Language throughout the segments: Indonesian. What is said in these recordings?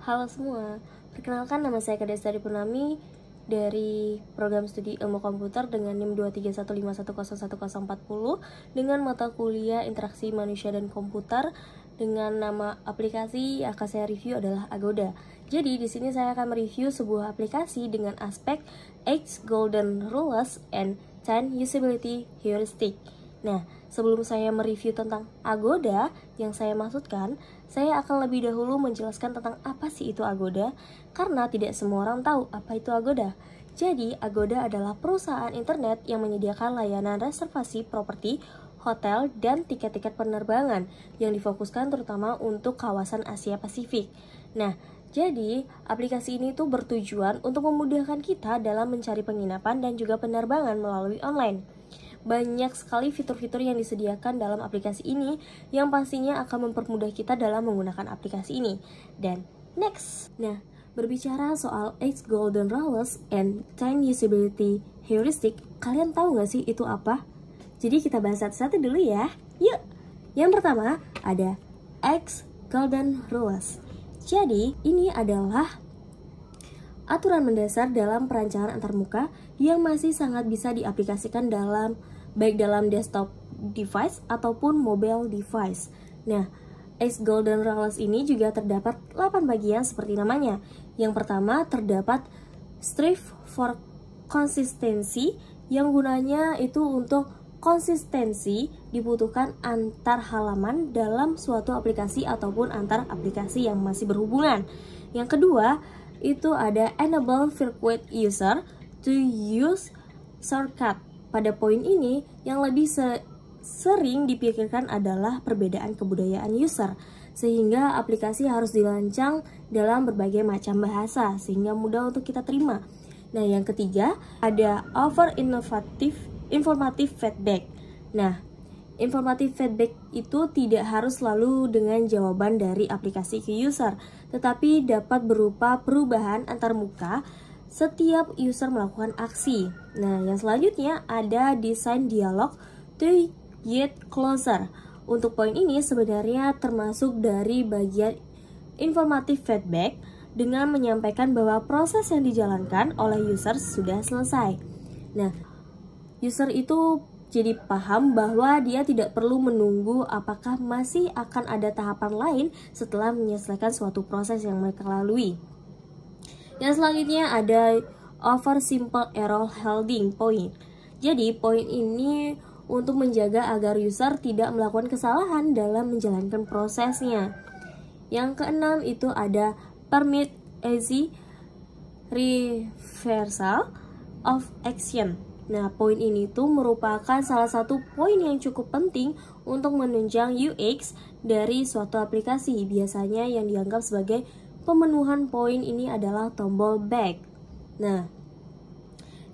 Halo semua, perkenalkan nama saya Kadestari Purnami dari program studi ilmu komputer dengan NIM 23151011040 dengan mata kuliah interaksi manusia dan komputer dengan nama aplikasi yang akan saya review adalah Agoda. Jadi di sini saya akan mereview sebuah aplikasi dengan aspek 8 Golden Rules and 10 Usability Heuristic. Nah, sebelum saya mereview tentang Agoda yang saya maksudkan, saya akan lebih dahulu menjelaskan tentang apa sih itu Agoda, karena tidak semua orang tahu apa itu Agoda. Jadi, Agoda adalah perusahaan internet yang menyediakan layanan reservasi properti, hotel, dan tiket-tiket penerbangan yang difokuskan terutama untuk kawasan Asia Pasifik. Nah, jadi aplikasi ini tuh bertujuan untuk memudahkan kita dalam mencari penginapan dan juga penerbangan melalui online. Banyak sekali fitur-fitur yang disediakan dalam aplikasi ini yang pastinya akan mempermudah kita dalam menggunakan aplikasi ini. Dan next, nah, berbicara soal 8 Golden Rules and 10 Usability Heuristic, kalian tahu nggak sih itu apa? Jadi kita bahas satu-satu dulu ya. Yuk! Yang pertama ada 8 Golden Rules. Jadi ini adalah aturan mendasar dalam perancangan antarmuka yang masih sangat bisa diaplikasikan baik dalam desktop device ataupun mobile device. Nah, 8 Golden Rules ini juga terdapat 8 bagian seperti namanya. Yang pertama terdapat strive for consistency yang gunanya itu untuk konsistensi dibutuhkan antar halaman dalam suatu aplikasi ataupun antar aplikasi yang masih berhubungan. Yang kedua, itu ada enable frequent user to use shortcut. Pada poin ini, yang lebih sering dipikirkan adalah perbedaan kebudayaan user, sehingga aplikasi harus dirancang dalam berbagai macam bahasa, sehingga mudah untuk kita terima. Nah, yang ketiga, ada offer informative feedback. Nah, informative feedback itu tidak harus selalu dengan jawaban dari aplikasi ke user, tetapi dapat berupa perubahan antarmuka setiap user melakukan aksi. Nah, yang selanjutnya ada design dialog to get closer. Untuk poin ini sebenarnya termasuk dari bagian informative feedback dengan menyampaikan bahwa proses yang dijalankan oleh user sudah selesai. Nah, user itu jadi paham bahwa dia tidak perlu menunggu apakah masih akan ada tahapan lain setelah menyelesaikan suatu proses yang mereka lalui. Yang selanjutnya ada over simple error handling point. Jadi poin ini untuk menjaga agar user tidak melakukan kesalahan dalam menjalankan prosesnya. Yang keenam itu ada permit easy reversal of action. Nah, poin ini tuh merupakan salah satu poin yang cukup penting untuk menunjang UX dari suatu aplikasi. Biasanya yang dianggap sebagai pemenuhan poin ini adalah tombol back. Nah,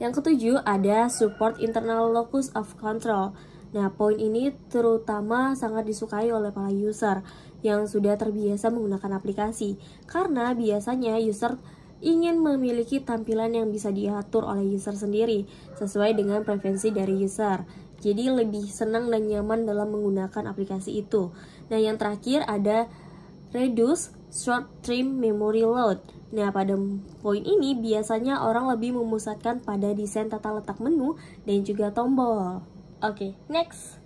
yang ketujuh ada support internal locus of control. Nah, poin ini terutama sangat disukai oleh para user yang sudah terbiasa menggunakan aplikasi, karena biasanya user ingin memiliki tampilan yang bisa diatur oleh user sendiri sesuai dengan preferensi dari user. Jadi lebih senang dan nyaman dalam menggunakan aplikasi itu. Nah, yang terakhir ada reduce short-term memory load. Nah, pada poin ini biasanya orang lebih memusatkan pada desain tata letak menu dan juga tombol. Oke, next.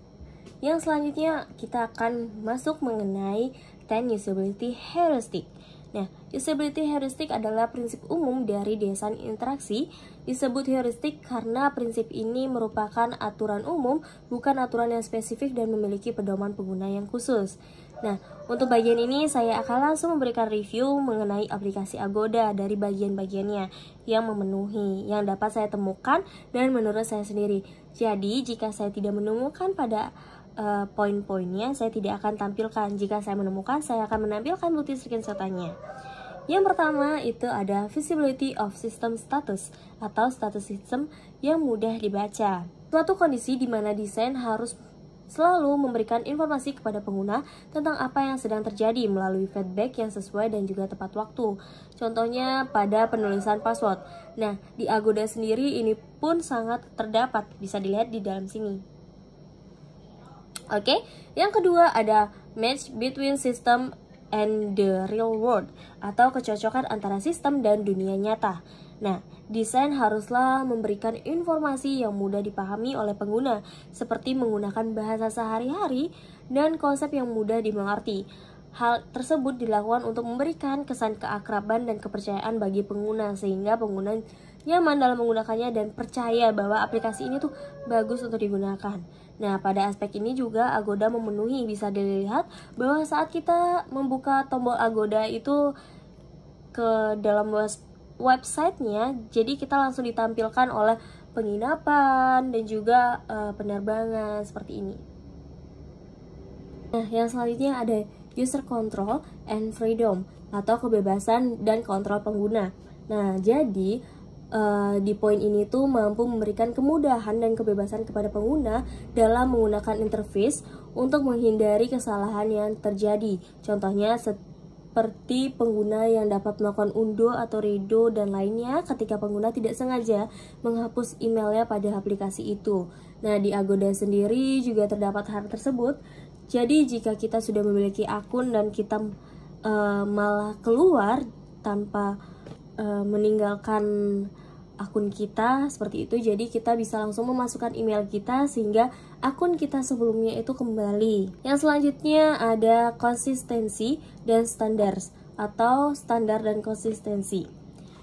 Yang selanjutnya kita akan masuk mengenai 10 usability heuristic. Nah, usability heuristic adalah prinsip umum dari desain interaksi. Disebut heuristik karena prinsip ini merupakan aturan umum, bukan aturan yang spesifik dan memiliki pedoman pengguna yang khusus. Nah, untuk bagian ini saya akan langsung memberikan review mengenai aplikasi Agoda dari bagian-bagiannya yang memenuhi, yang dapat saya temukan dan menurut saya sendiri. Jadi, jika saya tidak menemukan pada poin-poinnya, saya tidak akan tampilkan. Jika saya menemukan, saya akan menampilkan bukti screenshot-nya. Yang pertama itu ada visibility of system status atau status sistem yang mudah dibaca. Suatu kondisi di mana desain harus selalu memberikan informasi kepada pengguna tentang apa yang sedang terjadi melalui feedback yang sesuai dan juga tepat waktu. Contohnya pada penulisan password. Nah, di Agoda sendiri ini pun sangat terdapat, bisa dilihat di dalam sini. Oke, yang kedua ada match between system and the real world, atau kecocokan antara sistem dan dunia nyata. Nah, desain haruslah memberikan informasi yang mudah dipahami oleh pengguna, seperti menggunakan bahasa sehari-hari dan konsep yang mudah dimengerti. Hal tersebut dilakukan untuk memberikan kesan keakraban dan kepercayaan bagi pengguna, sehingga pengguna nyaman dalam menggunakannya dan percaya bahwa aplikasi ini tuh bagus untuk digunakan. Nah, pada aspek ini juga Agoda memenuhi. Bisa dilihat bahwa saat kita membuka tombol Agoda itu ke dalam websitenya, jadi kita langsung ditampilkan oleh penginapan dan juga penerbangan seperti ini. Nah, yang selanjutnya ada user control and freedom, atau kebebasan dan kontrol pengguna. Nah, jadi di poin ini tuh mampu memberikan kemudahan dan kebebasan kepada pengguna dalam menggunakan interface untuk menghindari kesalahan yang terjadi. Contohnya seperti pengguna yang dapat melakukan undo atau redo dan lainnya ketika pengguna tidak sengaja menghapus emailnya pada aplikasi itu. Nah, di Agoda sendiri juga terdapat hal tersebut. Jadi jika kita sudah memiliki akun dan kita malah keluar tanpa meninggalkan akun kita seperti itu, jadi kita bisa langsung memasukkan email kita sehingga akun kita sebelumnya itu kembali. Yang selanjutnya ada konsistensi dan standar, atau standar dan konsistensi.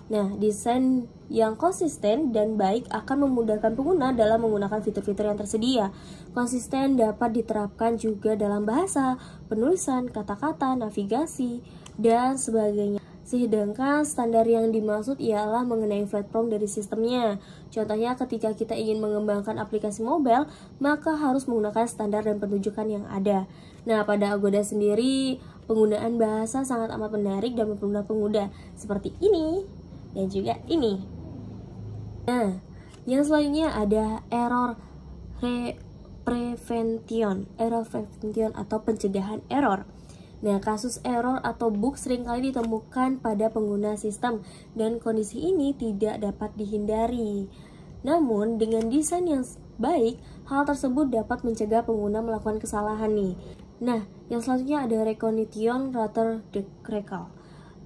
Nah, desain yang konsisten dan baik akan memudahkan pengguna dalam menggunakan fitur-fitur yang tersedia. Konsisten dapat diterapkan juga dalam bahasa, penulisan, kata-kata, navigasi, dan sebagainya. Sedangkan standar yang dimaksud ialah mengenai platform dari sistemnya. Contohnya ketika kita ingin mengembangkan aplikasi mobile, maka harus menggunakan standar dan penunjukan yang ada. Nah, pada Agoda sendiri, penggunaan bahasa sangat amat menarik dan mempermudah pengguna. Seperti ini, dan juga ini. Nah, yang selanjutnya ada error prevention atau pencegahan error. Nah, kasus error atau bug seringkali ditemukan pada pengguna sistem dan kondisi ini tidak dapat dihindari. Namun, dengan desain yang baik, hal tersebut dapat mencegah pengguna melakukan kesalahan nih. Nah, yang selanjutnya ada recognition rather than recall,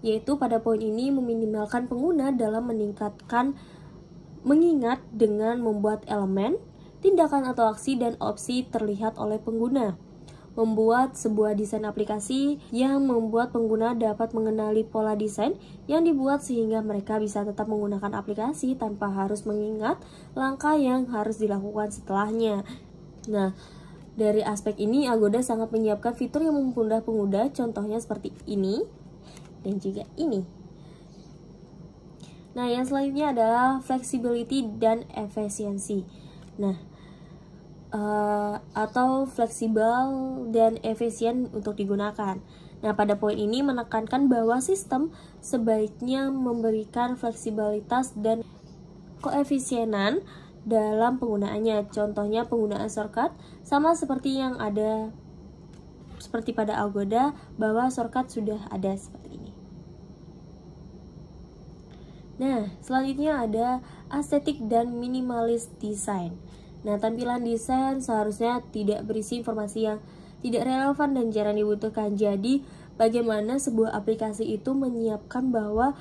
yaitu pada poin ini meminimalkan pengguna dalam mengingat dengan membuat elemen, tindakan atau aksi dan opsi terlihat oleh pengguna. Membuat sebuah desain aplikasi yang membuat pengguna dapat mengenali pola desain yang dibuat sehingga mereka bisa tetap menggunakan aplikasi tanpa harus mengingat langkah yang harus dilakukan setelahnya. Nah, dari aspek ini Agoda sangat menyiapkan fitur yang mempermudah pengguna, contohnya seperti ini dan juga ini. Nah, yang selanjutnya adalah flexibility dan efisiensi. Nah, atau fleksibel dan efisien untuk digunakan. Nah, pada poin ini menekankan bahwa sistem sebaiknya memberikan fleksibilitas dan koefisienan dalam penggunaannya. Contohnya penggunaan shortcut sama seperti yang ada seperti pada Agoda, bahwa shortcut sudah ada seperti ini. Nah, selanjutnya ada estetik dan minimalis design. Nah, tampilan desain seharusnya tidak berisi informasi yang tidak relevan dan jarang dibutuhkan. Jadi, bagaimana sebuah aplikasi itu menyiapkan bahwa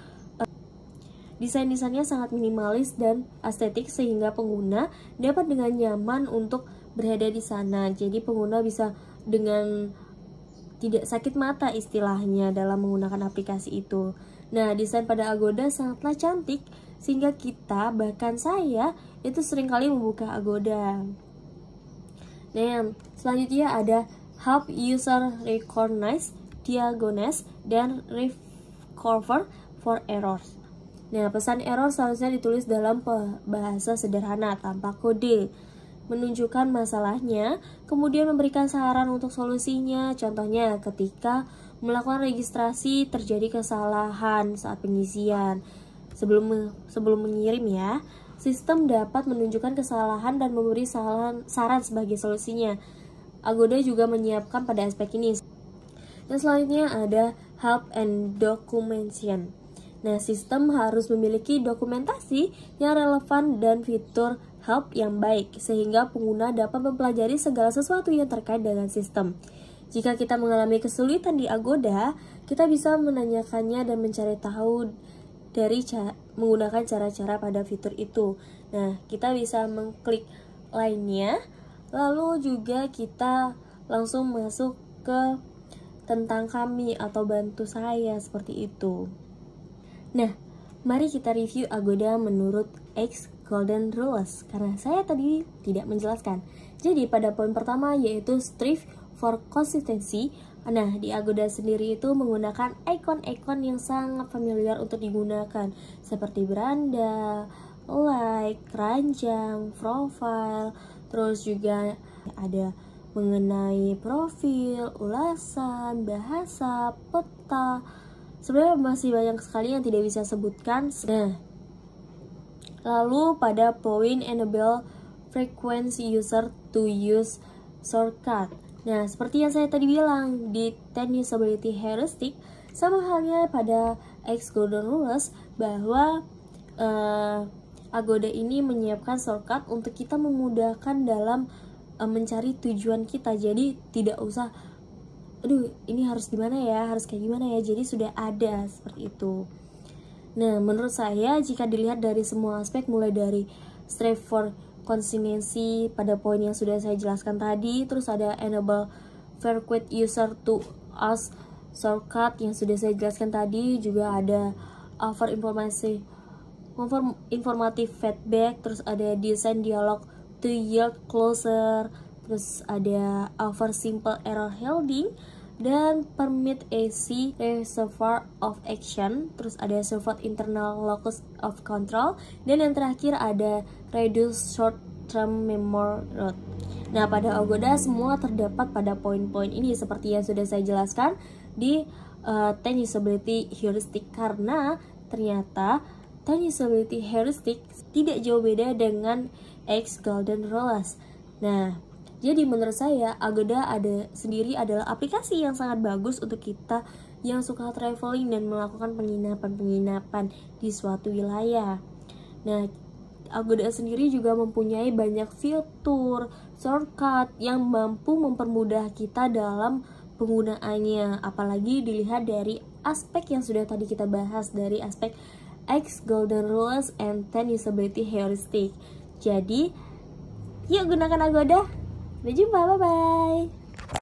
desain-desainnya sangat minimalis dan estetik sehingga pengguna dapat dengan nyaman untuk berada di sana. Jadi, pengguna bisa dengan tidak sakit mata istilahnya dalam menggunakan aplikasi itu. Nah, desain pada Agoda sangatlah cantik sehingga kita, bahkan saya, itu seringkali membuka Agoda. Nah, yang selanjutnya ada help user recognize, diagnose, dan recover for errors. Nah, pesan error seharusnya ditulis dalam bahasa sederhana tanpa kode, menunjukkan masalahnya, kemudian memberikan saran untuk solusinya. Contohnya ketika melakukan registrasi terjadi kesalahan saat pengisian. Sebelum mengirim ya, sistem dapat menunjukkan kesalahan dan memberi saran sebagai solusinya. Agoda juga menyiapkan pada aspek ini. Yang selanjutnya ada help and documentation. Nah, sistem harus memiliki dokumentasi yang relevan dan fitur help yang baik, sehingga pengguna dapat mempelajari segala sesuatu yang terkait dengan sistem. Jika kita mengalami kesulitan di Agoda, kita bisa menanyakannya dan mencari tahu dari menggunakan cara-cara pada fitur itu. Nah, kita bisa mengklik lainnya, lalu juga kita langsung masuk ke tentang kami atau bantu saya seperti itu. Nah, mari kita review Agoda menurut X Golden Rules karena saya tadi tidak menjelaskan. Jadi pada poin pertama yaitu strive for consistency. Nah, di Agoda sendiri itu menggunakan ikon-ikon yang sangat familiar untuk digunakan seperti beranda, like, keranjang, profile, terus juga ada mengenai profil, ulasan, bahasa, peta. Sebenarnya masih banyak sekali yang tidak bisa sebutkan. Nah, lalu pada poin enable frequency user to use shortcut. Nah, seperti yang saya tadi bilang di 10 usability heuristic, sama halnya pada X Golden Rules bahwa Agoda ini menyiapkan shortcut untuk kita memudahkan dalam mencari tujuan kita. Jadi tidak usah, aduh ini harus gimana ya, harus kayak gimana ya. Jadi sudah ada seperti itu. Nah, menurut saya jika dilihat dari semua aspek, mulai dari strive for consistency pada poin yang sudah saya jelaskan tadi, terus ada enable frequent user to use shortcut yang sudah saya jelaskan tadi, juga ada offer informative feedback, terus ada design dialog to yield closer, terus ada offer simple error handling, dan permit AC reservoir of action, terus ada support internal locus of control, dan yang terakhir ada reduce short term memory load. Nah, pada Agoda semua terdapat pada poin-poin ini seperti yang sudah saya jelaskan di 10 usability heuristic, karena ternyata 10 usability heuristic tidak jauh beda dengan X Golden Rules. Nah, jadi menurut saya Agoda sendiri adalah aplikasi yang sangat bagus untuk kita yang suka traveling dan melakukan penginapan di suatu wilayah. Nah, Agoda sendiri juga mempunyai banyak fitur, shortcut yang mampu mempermudah kita dalam penggunaannya. Apalagi dilihat dari aspek yang sudah tadi kita bahas, dari aspek X Golden Rules and 10 usability heuristic. Jadi, yuk gunakan Agoda. Sampai jumpa, bye-bye.